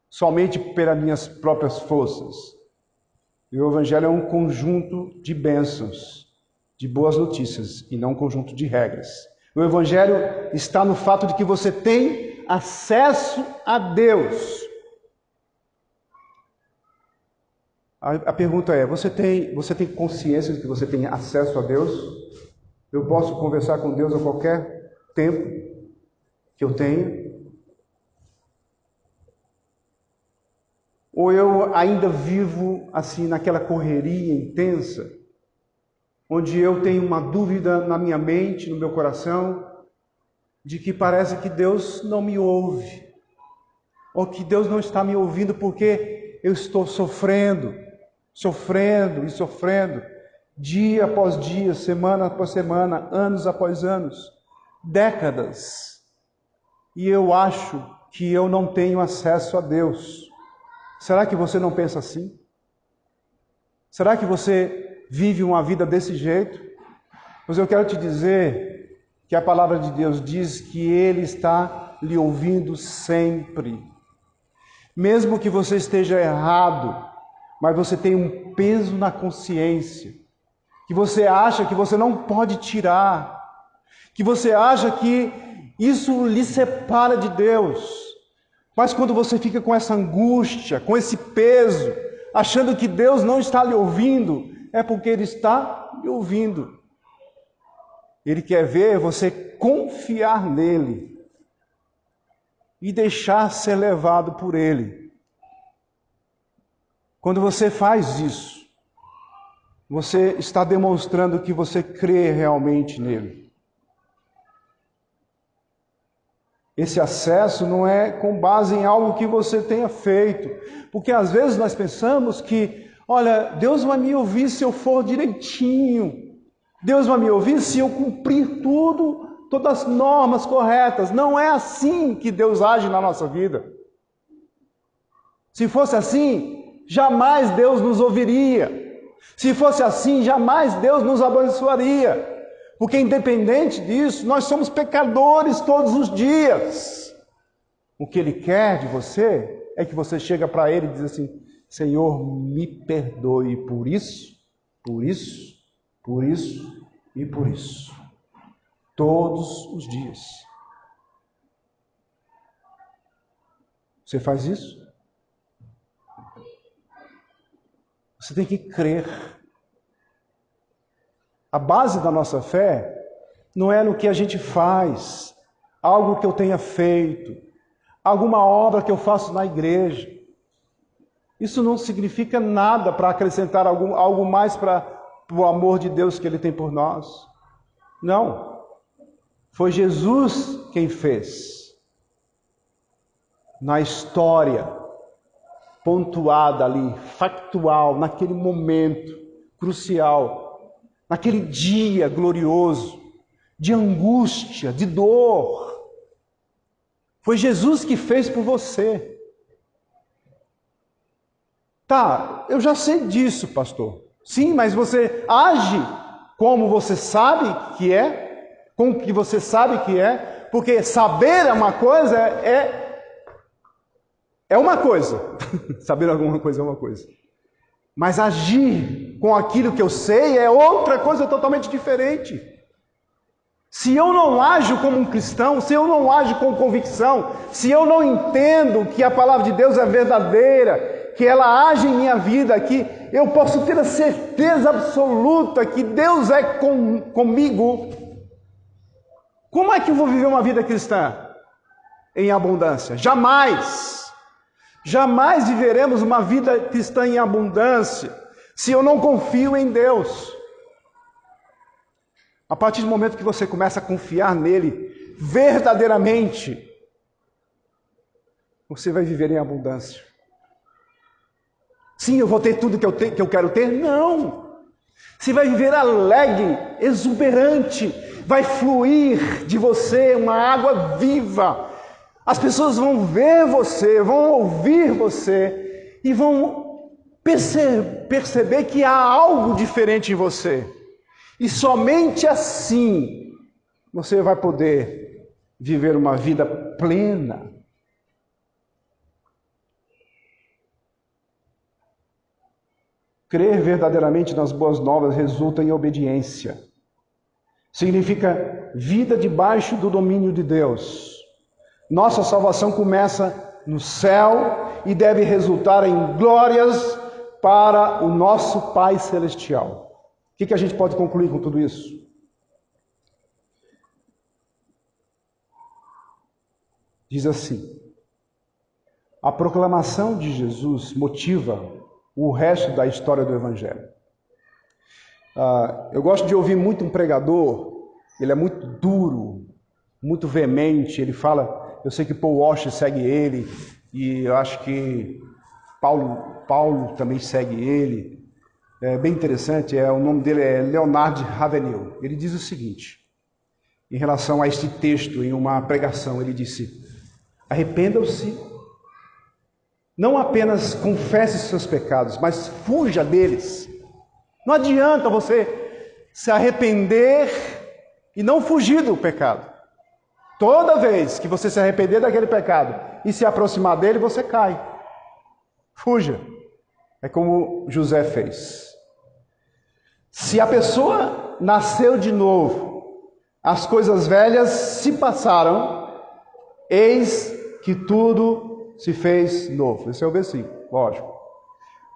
somente pelas minhas próprias forças. E o Evangelho é um conjunto de bênçãos, de boas notícias, e não um conjunto de regras. O Evangelho está no fato de que você tem acesso a Deus. A pergunta é: você tem consciência de que você tem acesso a Deus? Eu posso conversar com Deus a qualquer tempo que eu tenha? Ou eu ainda vivo assim naquela correria intensa, onde eu tenho uma dúvida na minha mente, no meu coração, de que parece que Deus não me ouve, ou que Deus não está me ouvindo porque eu estou sofrendo, dia após dia, semana após semana, anos após anos, décadas, e eu acho que eu não tenho acesso a Deus. Será que você não pensa assim? Será que você vive uma vida desse jeito? Pois eu quero te dizer que a palavra de Deus diz que Ele está lhe ouvindo sempre. Mesmo que você esteja errado, mas você tem um peso na consciência, que você acha que você não pode tirar, que você acha que isso lhe separa de Deus. Mas quando você fica com essa angústia, com esse peso, achando que Deus não está lhe ouvindo, é porque Ele está lhe ouvindo. Ele quer ver você confiar nele e deixar ser levado por Ele. Quando você faz isso, você está demonstrando que você crê realmente nele. Esse acesso não é com base em algo que você tenha feito. Porque às vezes nós pensamos que, olha, Deus vai me ouvir se eu for direitinho. Deus vai me ouvir se eu cumprir tudo, todas as normas corretas. Não é assim que Deus age na nossa vida. Se fosse assim, jamais Deus nos ouviria. Se fosse assim, jamais Deus nos abençoaria. Porque independente disso, nós somos pecadores todos os dias. O que Ele quer de você é que você chega para Ele e diz assim: Senhor, me perdoe por isso, por isso, por isso e por isso. Todos os dias. Você faz isso? Você tem que crer. A base da nossa fé não é no que a gente faz, algo que eu tenha feito, alguma obra que eu faço na igreja. Isso não significa nada para acrescentar algo mais para o amor de Deus que Ele tem por nós. Não. Foi Jesus quem fez. Na história pontuada ali, factual, naquele momento crucial, naquele dia glorioso, de angústia, de dor. Foi Jesus que fez por você. Tá, eu já sei disso, pastor. Sim, mas você age como você sabe que é, com o que você sabe que é, porque saber é uma coisa, é uma coisa. Saber alguma coisa é uma coisa. Mas agir com aquilo que eu sei é outra coisa totalmente diferente. Se eu não ajo como um cristão, se eu não ajo com convicção, se eu não entendo que a palavra de Deus é verdadeira, que ela age em minha vida, que eu posso ter a certeza absoluta que Deus é comigo, como é que eu vou viver uma vida cristã em abundância? Jamais! Jamais viveremos uma vida cristã em abundância se eu não confio em Deus. A partir do momento que você começa a confiar nele verdadeiramente, você vai viver em abundância. Sim, eu vou ter tudo que eu quero ter? Não! Você vai viver alegre, exuberante, vai fluir de você uma água viva. As pessoas vão ver você, vão ouvir você e vão perceber que há algo diferente em você. E somente assim você vai poder viver uma vida plena. Crer verdadeiramente nas boas novas resulta em obediência. Significa vida debaixo do domínio de Deus. Nossa salvação começa no céu e deve resultar em glórias para o nosso Pai Celestial. O que a gente pode concluir com tudo isso? Diz assim: a proclamação de Jesus motiva o resto da história do Evangelho. Eu gosto de ouvir muito um pregador, ele é muito duro, muito veemente, ele fala... Eu sei que Paul Washer segue ele, e eu acho que Paulo também segue ele. É bem interessante, o nome dele é Leonard Ravenhill. Ele diz o seguinte, em relação a este texto, em uma pregação, ele disse: arrependam-se, não apenas confesse seus pecados, mas fuja deles. Não adianta você se arrepender e não fugir do pecado. Toda vez que você se arrepender daquele pecado e se aproximar dele, você cai. Fuja. É como José fez. Se a pessoa nasceu de novo, as coisas velhas se passaram, eis que tudo se fez novo. Esse é o versículo, lógico.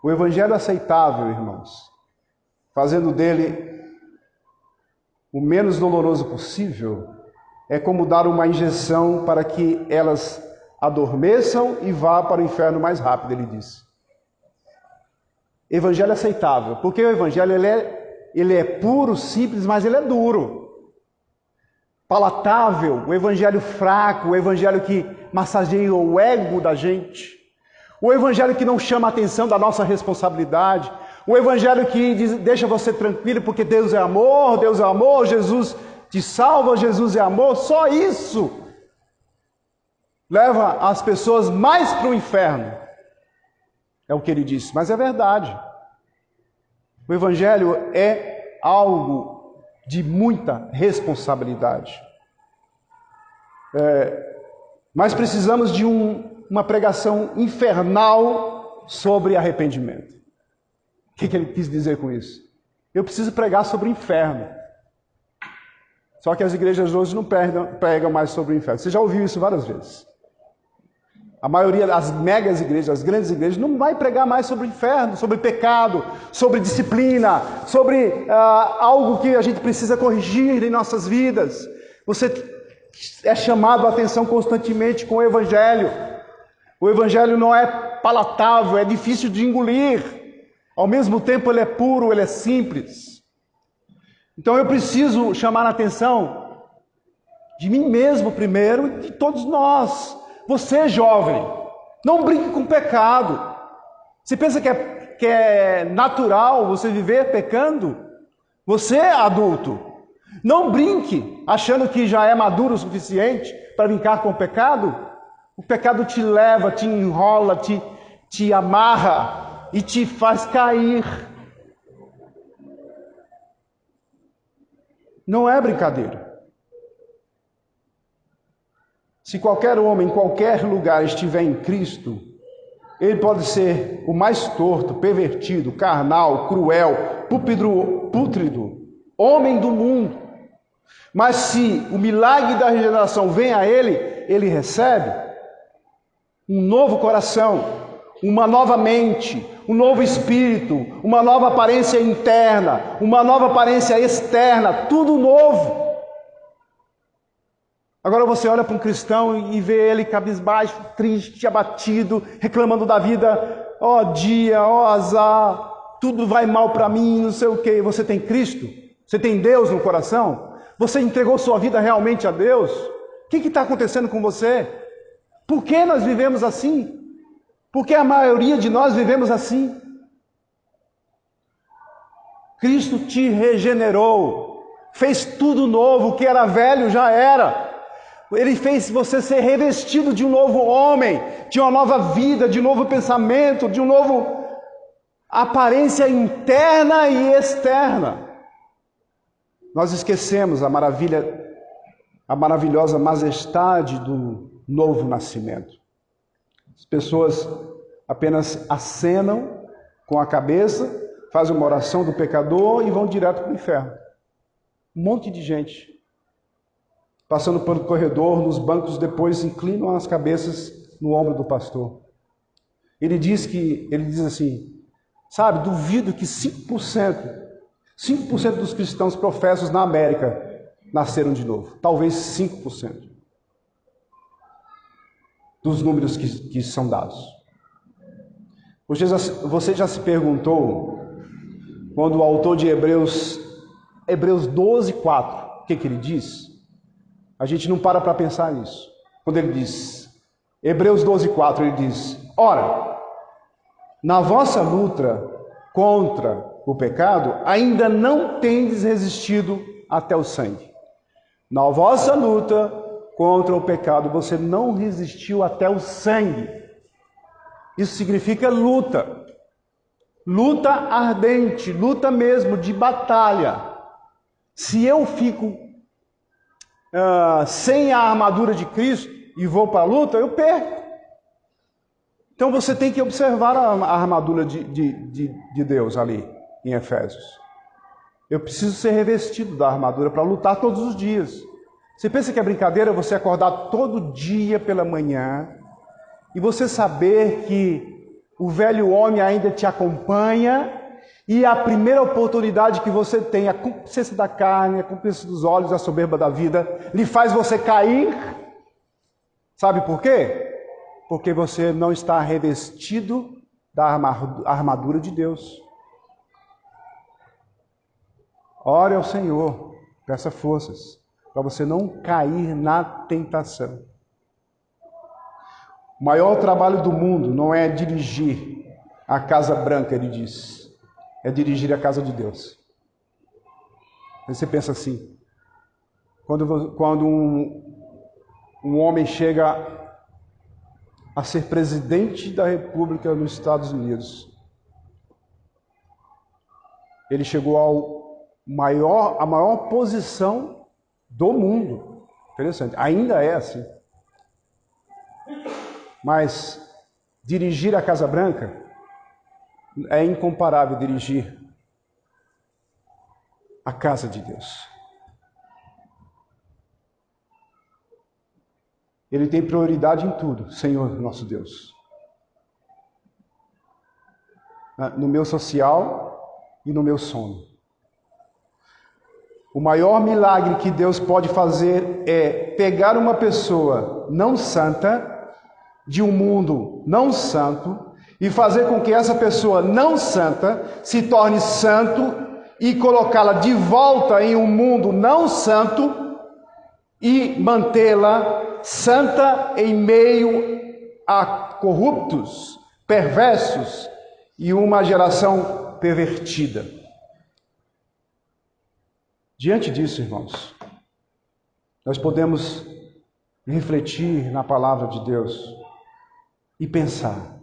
O evangelho aceitável, irmãos, fazendo dele o menos doloroso possível, é como dar uma injeção para que elas adormeçam e vá para o inferno mais rápido, ele disse. Evangelho aceitável, porque o evangelho ele é puro, simples, mas ele é duro. Palatável, o evangelho fraco, o evangelho que massageia o ego da gente, o evangelho que não chama a atenção da nossa responsabilidade, o evangelho que deixa você tranquilo porque Deus é amor, Jesus te salva, Jesus é amor. Só isso leva as pessoas mais para o inferno. É o que ele disse, mas é verdade. O evangelho é algo de muita responsabilidade. Mas precisamos de uma pregação infernal sobre arrependimento. O que ele quis dizer com isso? Eu preciso pregar sobre o inferno. Só que as igrejas hoje não pregam mais sobre o inferno. Você já ouviu isso várias vezes. A maioria das megas igrejas, as grandes igrejas, não vai pregar mais sobre o inferno, sobre pecado, sobre disciplina, sobre algo que a gente precisa corrigir em nossas vidas. Você é chamado a atenção constantemente com o evangelho. O evangelho não é palatável, é difícil de engolir. Ao mesmo tempo ele é puro, ele é simples. Então eu preciso chamar a atenção de mim mesmo primeiro e de todos nós. Você, jovem, não brinque com o pecado. Você pensa que é natural você viver pecando? Você é adulto. Não brinque achando que já é maduro o suficiente para brincar com o pecado. O pecado te leva, te enrola, te amarra e te faz cair. Não é brincadeira. Se qualquer homem, em qualquer lugar estiver em Cristo, ele pode ser o mais torto, pervertido, carnal, cruel, pútrido, homem do mundo. Mas se o milagre da regeneração vem a ele recebe um novo coração, uma nova mente, um novo espírito, uma nova aparência interna, uma nova aparência externa, tudo novo. Agora você olha para um cristão e vê ele cabisbaixo, triste, abatido, reclamando da vida. Ó dia, ó azar, tudo vai mal para mim, não sei o quê. Você tem Cristo? Você tem Deus no coração? Você entregou sua vida realmente a Deus? O que está acontecendo com você? Por que nós vivemos assim? Por que a maioria de nós vivemos assim? Cristo te regenerou, fez tudo novo, o que era velho já era. Ele fez você ser revestido de um novo homem, de uma nova vida, de um novo pensamento, de uma nova aparência interna e externa. Nós esquecemos a maravilhosa majestade do novo nascimento. As pessoas apenas acenam com a cabeça, fazem uma oração do pecador e vão direto para o inferno. Um monte de gente passando pelo corredor, nos bancos, depois inclinam as cabeças no ombro do pastor. Ele diz assim, sabe, duvido que 5% dos cristãos professos na América nasceram de novo. Talvez 5% dos números que são dados. Você já se perguntou, quando o autor de Hebreus 12:4, o que ele diz? A gente não para pensar nisso. Quando ele diz, Hebreus 12:4, ele diz: ora, na vossa luta contra o pecado, ainda não tendes resistido até o sangue. Na vossa luta contra o pecado, você não resistiu até o sangue. Isso significa luta. luta ardente, luta mesmo de batalha. Se eu fico sem a armadura de Cristo e vou para a luta, eu perco. Então você tem que observar a armadura de Deus ali em Efésios. Eu preciso ser revestido da armadura para lutar todos os dias. Você pensa que é brincadeira você acordar todo dia pela manhã e você saber que o velho homem ainda te acompanha e a primeira oportunidade que você tem, a concupiscência da carne, a concupiscência dos olhos, a soberba da vida, lhe faz você cair? Sabe por quê? Porque você não está revestido da armadura de Deus. Ore ao Senhor, peça forças, para você não cair na tentação. O maior trabalho do mundo não é dirigir a Casa Branca, ele diz. É dirigir a casa de Deus. Aí você pensa assim, quando um homem chega a ser presidente da República nos Estados Unidos, ele chegou à maior posição do mundo. Interessante, ainda é assim. Mas dirigir a Casa Branca é incomparável dirigir a casa de Deus. Ele tem prioridade em tudo, Senhor nosso Deus. No meu social e no meu sono. O maior milagre que Deus pode fazer é pegar uma pessoa não santa, de um mundo não santo, e fazer com que essa pessoa não santa se torne santo e colocá-la de volta em um mundo não santo e mantê-la santa em meio a corruptos, perversos e uma geração pervertida. Diante disso, irmãos, nós podemos refletir na palavra de Deus e pensar.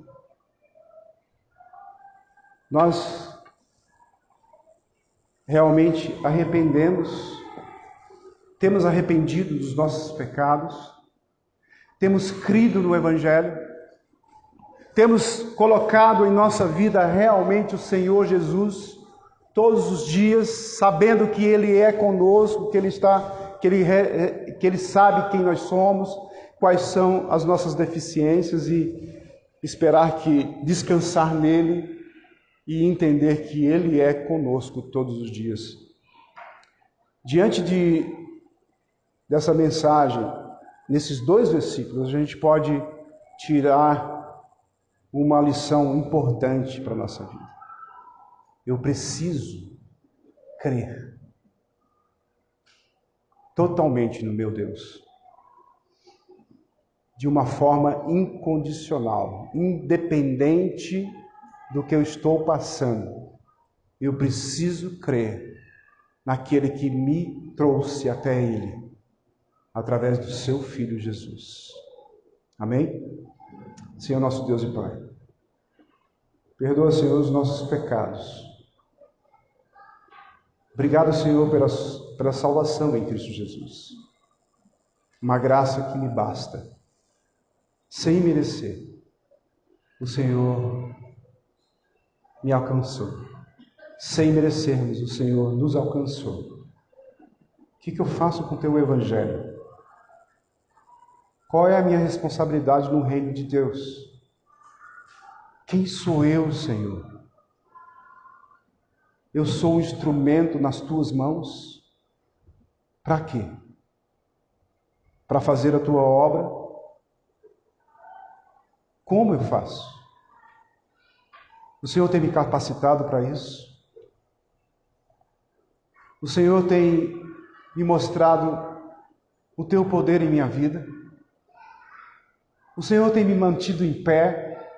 Nós realmente temos arrependido dos nossos pecados, temos crido no Evangelho, temos colocado em nossa vida realmente o Senhor Jesus todos os dias, sabendo que Ele é conosco, que Ele sabe quem nós somos, quais são as nossas deficiências e descansar nele e entender que Ele é conosco todos os dias. Diante dessa mensagem, nesses 2 versículos, a gente pode tirar uma lição importante para a nossa vida. Eu preciso crer totalmente no meu Deus, de uma forma incondicional, independente do que eu estou passando. Eu preciso crer naquele que me trouxe até Ele, através do seu Filho Jesus. Amém? Senhor nosso Deus e Pai, perdoa, Senhor, os nossos pecados. Obrigado, Senhor, pela salvação em Cristo Jesus. Uma graça que me basta, sem merecer. O Senhor me alcançou. Sem merecermos, o Senhor nos alcançou. O que eu faço com o teu Evangelho? Qual é a minha responsabilidade no reino de Deus? Quem sou eu, Senhor? Eu sou um instrumento nas tuas mãos? Para quê? Para fazer a tua obra? Como eu faço? O Senhor tem me capacitado para isso? O Senhor tem me mostrado o teu poder em minha vida? O Senhor tem me mantido em pé?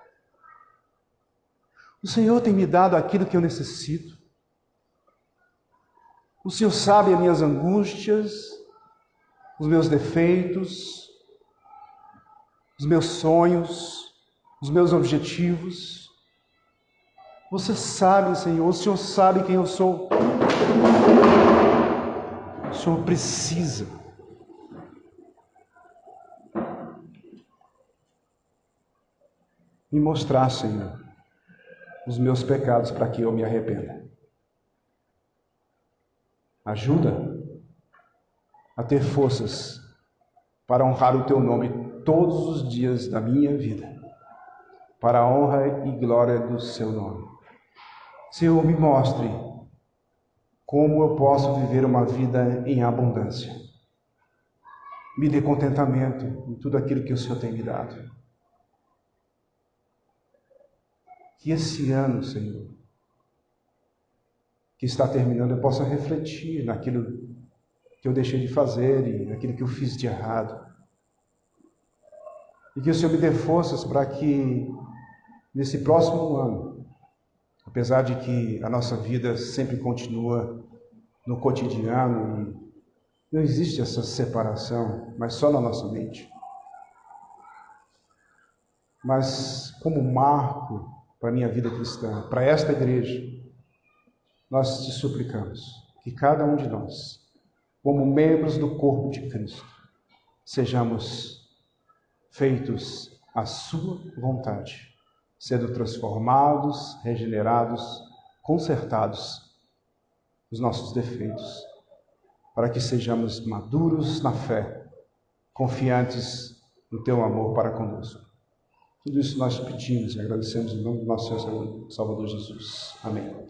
O Senhor tem me dado aquilo que eu necessito? O Senhor sabe as minhas angústias, os meus defeitos, os meus sonhos, os meus objetivos. Você sabe, Senhor, o Senhor sabe quem eu sou. O Senhor precisa me mostrar, Senhor, os meus pecados para que eu me arrependa. Ajuda a ter forças para honrar o Teu nome todos os dias da minha vida, para a honra e glória do Seu nome. Senhor, me mostre como eu posso viver uma vida em abundância. Me dê contentamento em tudo aquilo que o Senhor tem me dado. Que esse ano, Senhor, que está terminando, eu possa refletir naquilo que eu deixei de fazer e naquilo que eu fiz de errado. E que o Senhor me dê forças para que nesse próximo ano, apesar de que a nossa vida sempre continua no cotidiano e não existe essa separação, mas só na nossa mente. Mas como marco para a minha vida cristã, para esta igreja, nós te suplicamos que cada um de nós, como membros do corpo de Cristo, sejamos feitos à sua vontade, sendo transformados, regenerados, consertados os nossos defeitos, para que sejamos maduros na fé, confiantes no teu amor para conosco. Tudo isso nós pedimos e agradecemos em nome do nosso Senhor Salvador Jesus. Amém.